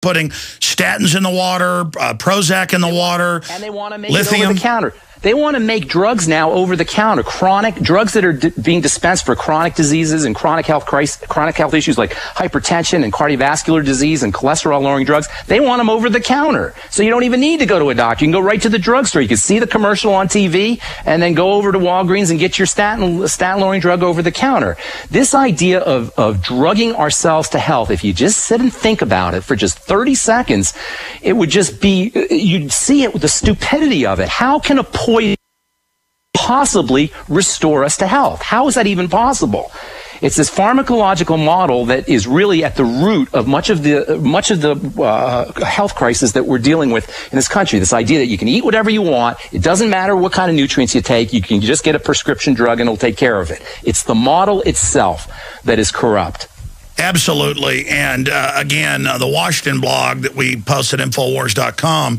putting statins in the water, Prozac in the water, and they want to make lithium. it over the counter. They want to make drugs now over the counter, chronic drugs that are being dispensed for chronic diseases and chronic health issues like hypertension and cardiovascular disease and cholesterol-lowering drugs. They want them over the counter. So you don't even need to go to a doctor. You can go right to the drugstore. You can see the commercial on TV and then go over to Walgreens and get your statin-lowering drug over the counter. This idea of drugging ourselves to health, if you just sit and think about it for just 30 seconds, it would just be, you'd see it with the stupidity of it. How can a poison possibly restore us to health? How is that even possible? It's this pharmacological model that is really at the root of much of the health crisis that we're dealing with in this country. This idea that you can eat whatever you want. It doesn't matter what kind of nutrients you take. You can just get a prescription drug and it'll take care of it. It's the model itself that is corrupt. Absolutely. And again, the Washington blog that we posted, Infowars.com,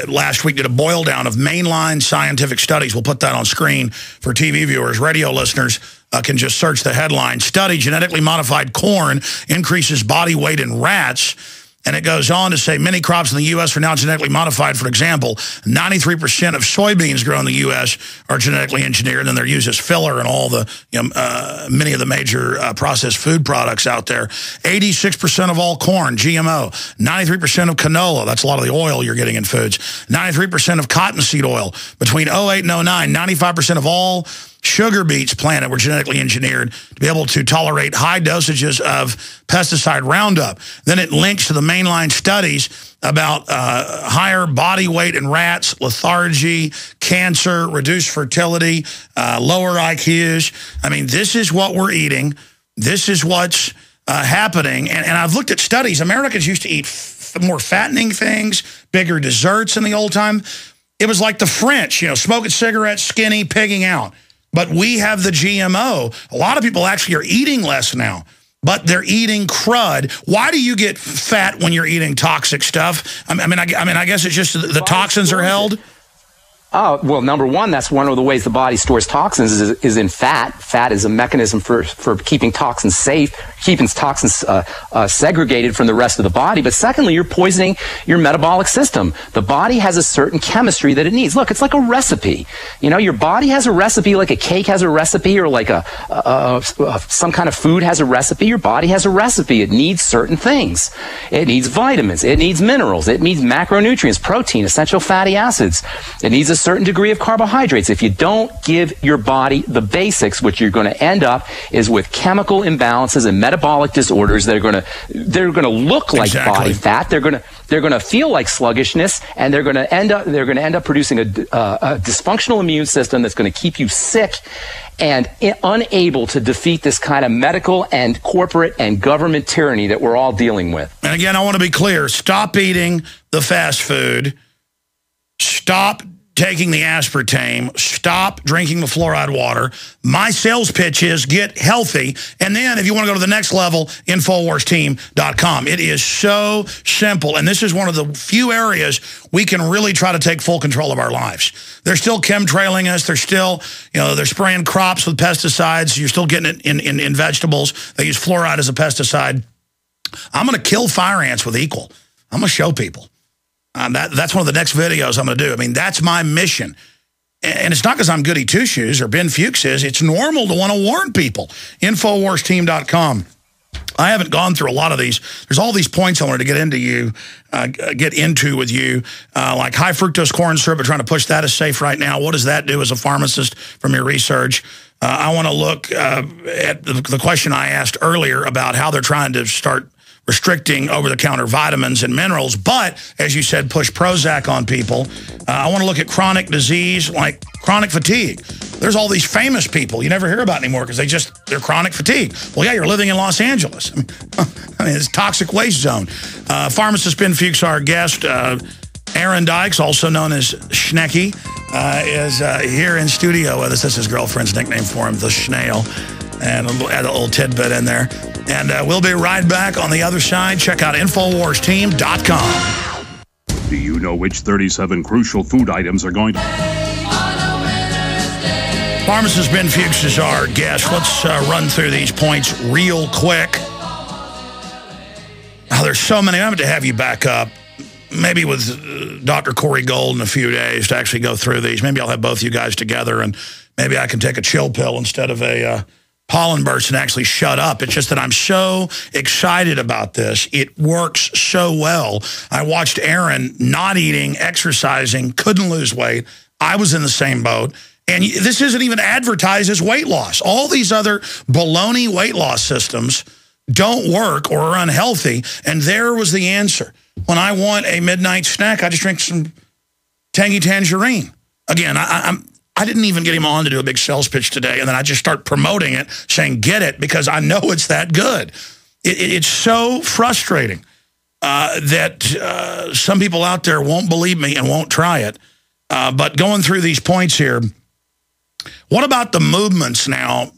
last week did a boil down of mainline scientific studies. We'll put that on screen for TV viewers. Radio listeners can just search the headline. Study genetically modified corn increases body weight in rats. And it goes on to say many crops in the U.S. are now genetically modified. For example, 93% of soybeans grown in the U.S. are genetically engineered, and they're used as filler in all the many of the major processed food products out there. 86% of all corn, GMO. 93% of canola, that's a lot of the oil you're getting in foods. 93% of cottonseed oil. Between 08 and 09, 95% of all sugar beets planted were genetically engineered to be able to tolerate high dosages of pesticide Roundup. Then it links to the mainline studies about higher body weight in rats, lethargy, cancer, reduced fertility, lower IQs. I mean, this is what we're eating. This is what's happening. And I've looked at studies. Americans used to eat more fattening things, bigger desserts in the old time. It was like the French, smoking cigarettes, skinny, pigging out. But we have the GMO. A lot of people actually are eating less now, but they're eating crud. Why do you get fat when you're eating toxic stuff? I guess it's just the toxins are held. Oh, well, number one, that's one of the ways the body stores toxins is in fat. Fat is a mechanism for keeping toxins safe, keeping toxins segregated from the rest of the body. But secondly, you're poisoning your metabolic system. The body has a certain chemistry that it needs. Look, it's like a recipe. Your body has a recipe like a cake has a recipe or like some kind of food has a recipe. Your body has a recipe. It needs certain things. It needs vitamins. It needs minerals. It needs macronutrients, protein, essential fatty acids. It needs a certain degree of carbohydrates. If you don't give your body the basics, what you're going to end up is with chemical imbalances and metabolic disorders that are going to look like body fat. They're going to feel like sluggishness, and they're going to end up producing a dysfunctional immune system that's going to keep you sick and unable to defeat this kind of medical and corporate and government tyranny that we're all dealing with. And again, I want to be clear. Stop eating the fast food. Stop taking the aspartame, stop drinking the fluoride water. My sales pitch is get healthy. And then if you want to go to the next level, InfoWarsTeam.com. It is so simple. And this is one of the few areas we can really try to take full control of our lives. They're still chemtrailing us. They're still, they're spraying crops with pesticides. You're still getting it in vegetables. They use fluoride as a pesticide. I'm going to kill fire ants with equal. I'm going to show people. That's one of the next videos I'm going to do. I mean, that's my mission. And it's not because I'm goody two-shoes or Ben Fuchs is. It's normal to want to warn people. InfoWarsTeam.com. I haven't gone through a lot of these. There's all these points I wanted to get into with you, like high fructose corn syrup. We're trying to push that as safe right now. What does that do as a pharmacist from your research? I want to look at the question I asked earlier about how they're trying to start restricting over-the-counter vitamins and minerals, but, as you said, push Prozac on people. I want to look at chronic disease, like chronic fatigue. There's all these famous people you never hear about anymore because they're chronic fatigue. Well, yeah, you're living in Los Angeles. I mean, it's a toxic waste zone. Pharmacist Ben Fuchs, our guest. Aaron Dykes, also known as Schnecky, is here in studio with us. That's his girlfriend's nickname for him, the Schnail. And we'll add a little tidbit in there. And we'll be right back on the other side. Check out InfoWarsTeam.com. Do you know which 37 crucial food items are going to... Pharmacist Ben Fuchs is our guest. Let's run through these points real quick. Oh, there's so many. I'm going to have you back up, maybe with Dr. Corey Gold in a few days to actually go through these. Maybe I'll have both you guys together, and maybe I can take a chill pill instead of a pollen burst and actually shut up. It's just that I'm so excited about this. It works so well. I watched Aaron not eating, exercising, couldn't lose weight. I was in the same boat. And this isn't even advertised as weight loss. All these other baloney weight loss systems don't work or are unhealthy. And there was the answer. When I want a midnight snack, I just drink some tangy tangerine. Again, I didn't even get him on to do a big sales pitch today, and then I just start promoting it, saying, get it, because I know it's that good. It's so frustrating that some people out there won't believe me and won't try it. But going through these points here, what about the movements now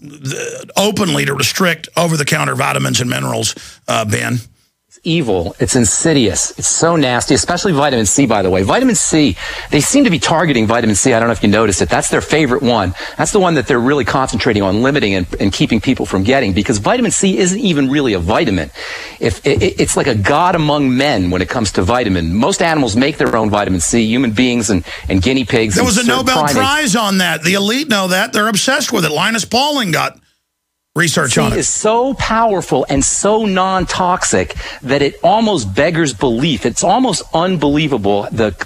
openly to restrict over-the-counter vitamins and minerals, Ben? It's evil. It's insidious. It's so nasty, especially vitamin C, by the way. Vitamin C, they seem to be targeting vitamin C. I don't know if you noticed it. That's their favorite one. That's the one that they're really concentrating on limiting and keeping people from getting, because vitamin C isn't even really a vitamin. It's like a god among men when it comes to vitamin. Most animals make their own vitamin C, human beings and guinea pigs. There was a Nobel Prize on that. The elite know that. They're obsessed with it. Linus Pauling got research on it. C is so powerful and so non-toxic that it almost beggars belief. It's almost unbelievable its benefit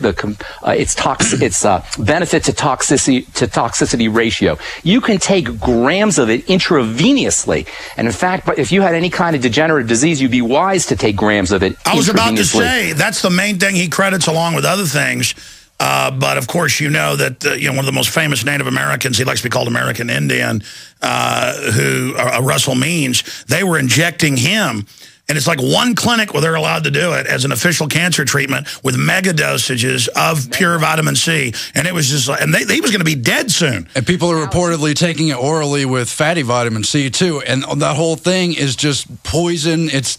to toxicity ratio. You can take grams of it intravenously, and in fact, if you had any kind of degenerative disease, you'd be wise to take grams of it. I was about to say that's the main thing he credits, along with other things. But, of course, you know that one of the most famous Native Americans, he likes to be called American Indian, Russell Means, they were injecting him. And it's like one clinic where they're allowed to do it as an official cancer treatment with mega dosages of pure vitamin C. And it was just like, and he was going to be dead soon. And people are reportedly taking it orally with fatty vitamin C, too. And that whole thing is just poison. It's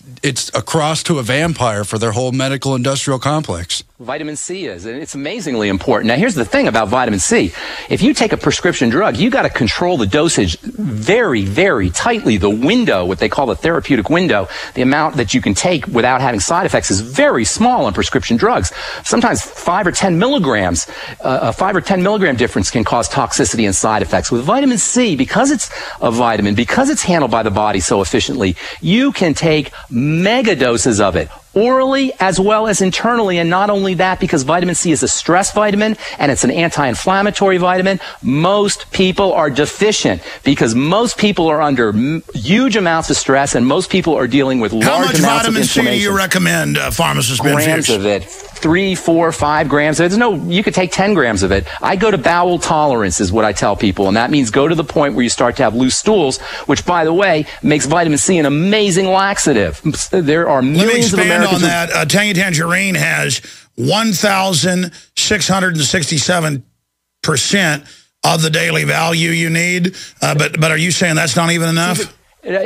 a cross to a vampire for their whole medical industrial complex. Vitamin C is, and it's amazingly important. Now, here's the thing about vitamin C. If you take a prescription drug, you got to control the dosage very, very tightly. The window, what they call the therapeutic window, the amount that you can take without having side effects is very small on prescription drugs. Sometimes 5 or 10 milligrams, a 5 or 10 milligram difference can cause toxicity and side effects. With vitamin C, because it's a vitamin, because it's handled by the body so efficiently, you can take mega doses of it, orally as well as internally. And not only that, because vitamin C is a stress vitamin and it's an anti-inflammatory vitamin, most people are deficient because most people are under huge amounts of stress and most people are dealing with large amounts of inflammation. How much vitamin C do you recommend, pharmacist Ben Fuchs? Grams of it. 3, 4, 5 grams. You could take 10 grams of it. I go to bowel tolerance is what I tell people, and that means go to the point where you start to have loose stools, which, by the way, makes vitamin C an amazing laxative. There are millions of Americans. On that, Tangy Tangerine has 1,667% of the daily value you need, but are you saying that's not even enough?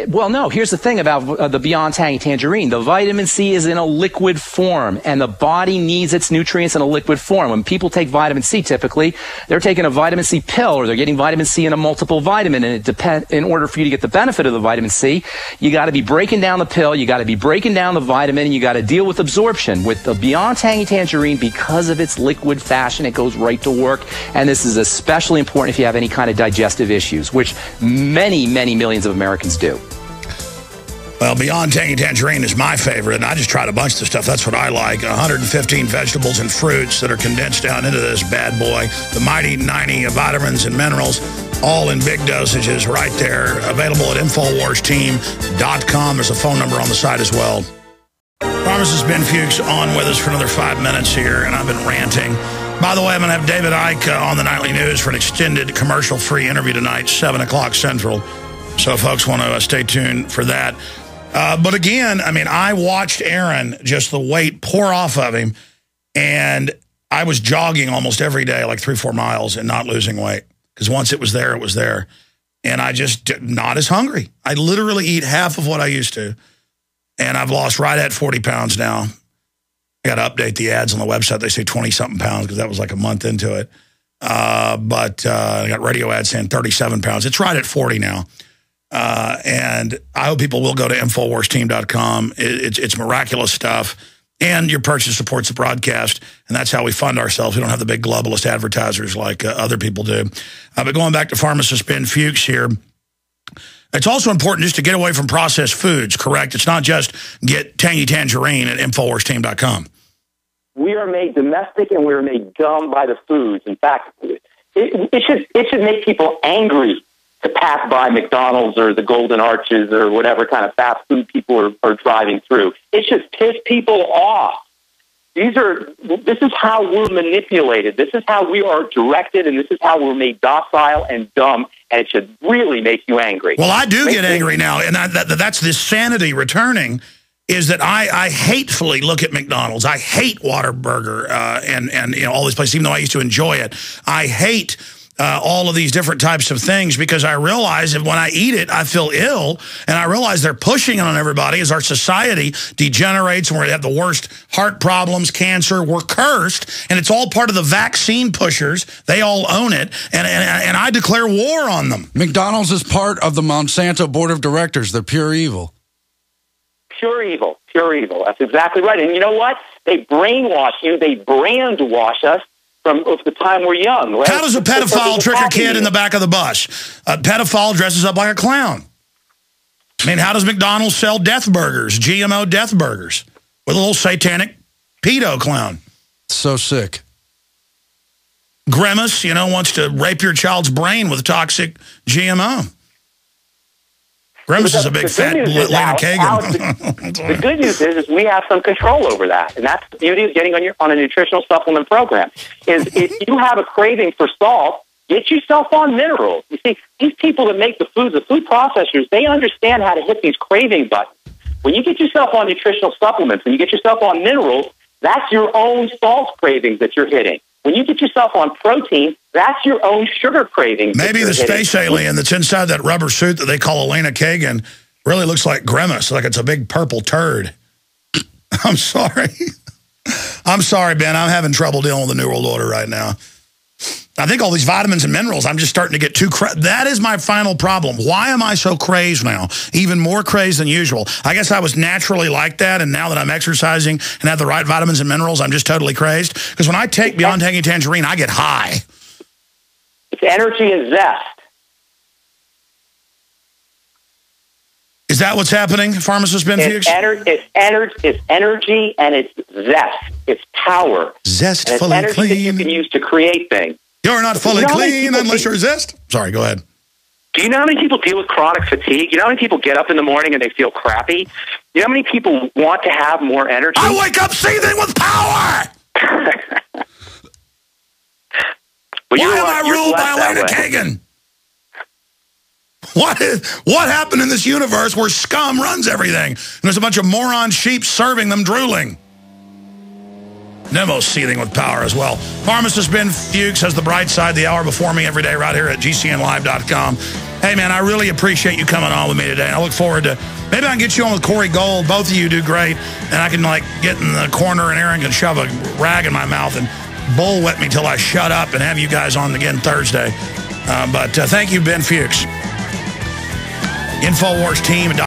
Well, no. Here's the thing about the Beyond Tangy Tangerine. The vitamin C is in a liquid form, and the body needs its nutrients in a liquid form. When people take vitamin C, typically, they're taking a vitamin C pill, or they're getting vitamin C in a multiple vitamin, and in order for you to get the benefit of the vitamin C, you got to be breaking down the pill, you got to be breaking down the vitamin, and you got to deal with absorption. With the Beyond Tangy Tangerine, because of its liquid fashion, it goes right to work, and this is especially important if you have any kind of digestive issues, which many, many millions of Americans do. Well, Beyond Tangy Tangerine is my favorite, and I just tried a bunch of the stuff. That's what I like. 115 vegetables and fruits that are condensed down into this bad boy. The mighty 90 vitamins and minerals, all in big dosages right there. Available at InfoWarsTeam.com. There's a phone number on the site as well. Pharmacist Ben Fuchs on with us for another 5 minutes here, and I've been ranting. By the way, I'm going to have David Icke on the Nightly News for an extended commercial-free interview tonight, 7 o'clock Central. So folks want to stay tuned for that. But again, I mean, I watched Aaron, just the weight pour off of him, and I was jogging almost every day, like 3 or 4 miles, and not losing weight. Because once it was there, it was there. And I just not as hungry. I literally eat half of what I used to. And I've lost right at 40 pounds now. I got to update the ads on the website. They say 20-something pounds because that was like a month into it. But I got radio ads saying 37 pounds. It's right at 40 now. And I hope people will go to InfoWarsTeam.com. It's miraculous stuff. And your purchase supports the broadcast, and that's how we fund ourselves. We don't have the big globalist advertisers like other people do. But going back to pharmacist Ben Fuchs here, it's also important just to get away from processed foods, correct? It's not just get tangy tangerine at InfoWarsTeam.com. We are made domestic and we are made dumb by the foods. In fact, it should make people angry to pass by McDonald's or the Golden Arches or whatever kind of fast food people are driving through. It should piss people off. This is how we're manipulated. This is how we are directed, and this is how we're made docile and dumb, and it should really make you angry. Well, I do get angry now, and that's this sanity returning, is that I hatefully look at McDonald's. I hate Whataburger and you know, all these places, even though I used to enjoy it. I hate all of these different types of things because I realize that when I eat it, I feel ill, and I realize they're pushing it on everybody as our society degenerates and we have the worst heart problems, cancer, we're cursed, and it's all part of the vaccine pushers. They all own it, and I declare war on them. McDonald's is part of the Monsanto board of directors. They're pure evil. Pure evil, pure evil. That's exactly right. And you know what? They brainwash you. They brand wash us from the time we're young. Right? How does a pedophile trick a kid in the back of the bus? A pedophile dresses up like a clown. I mean, how does McDonald's sell death burgers, GMO death burgers, with a little satanic pedo clown? So sick. Grimace, you know, wants to rape your child's brain with toxic GMO. Grimace is a big fat Lena Kagan. The good news is we have some control over that, and that's the beauty of getting on a nutritional supplement program. Is if you have a craving for salt, get yourself on minerals. You see, these people that make the food processors, they understand how to hit these craving buttons. When you get yourself on nutritional supplements, when you get yourself on minerals, that's your own salt cravings that you're hitting. When you get yourself on protein, that's your own sugar cravings. Maybe the space alien that's inside that rubber suit that they call Lena Kagan really looks like Grimace, like it's a big purple turd. I'm sorry. I'm sorry, Ben. I'm having trouble dealing with the New World Order right now. I think all these vitamins and minerals, I'm just starting to get too crazy. That is my final problem. Why am I so crazed now? Even more crazed than usual. I guess I was naturally like that, and now that I'm exercising and have the right vitamins and minerals, I'm just totally crazed. Because when I take Beyond Tangy Tangerine, I get high. It's energy and zest. Is that what's happening, pharmacist Ben Fuchs? It's energy and it's zest. It's power. Zest, and fully it's energy clean. that you can use to create things. You're not fully clean unless you're zest. Sorry, go ahead. Do you know how many people deal with chronic fatigue? You know how many people get up in the morning and they feel crappy? You know how many people want to have more energy? I wake up seething with power! Well, why am I ruled by Lena Kagan? What happened in this universe where scum runs everything? And there's a bunch of moron sheep serving them drooling. Nemo's seething with power as well. Pharmacist Ben Fuchs has the bright side, the hour before me every day right here at GCNlive.com. Hey, man, I really appreciate you coming on with me today. And I look forward to, maybe I can get you on with Corey Gold. Both of you do great. And I can, like, get in the corner and Aaron can shove a rag in my mouth and bullwhip me till I shut up and have you guys on again Thursday. But thank you, Ben Fuchs. InfoWars team.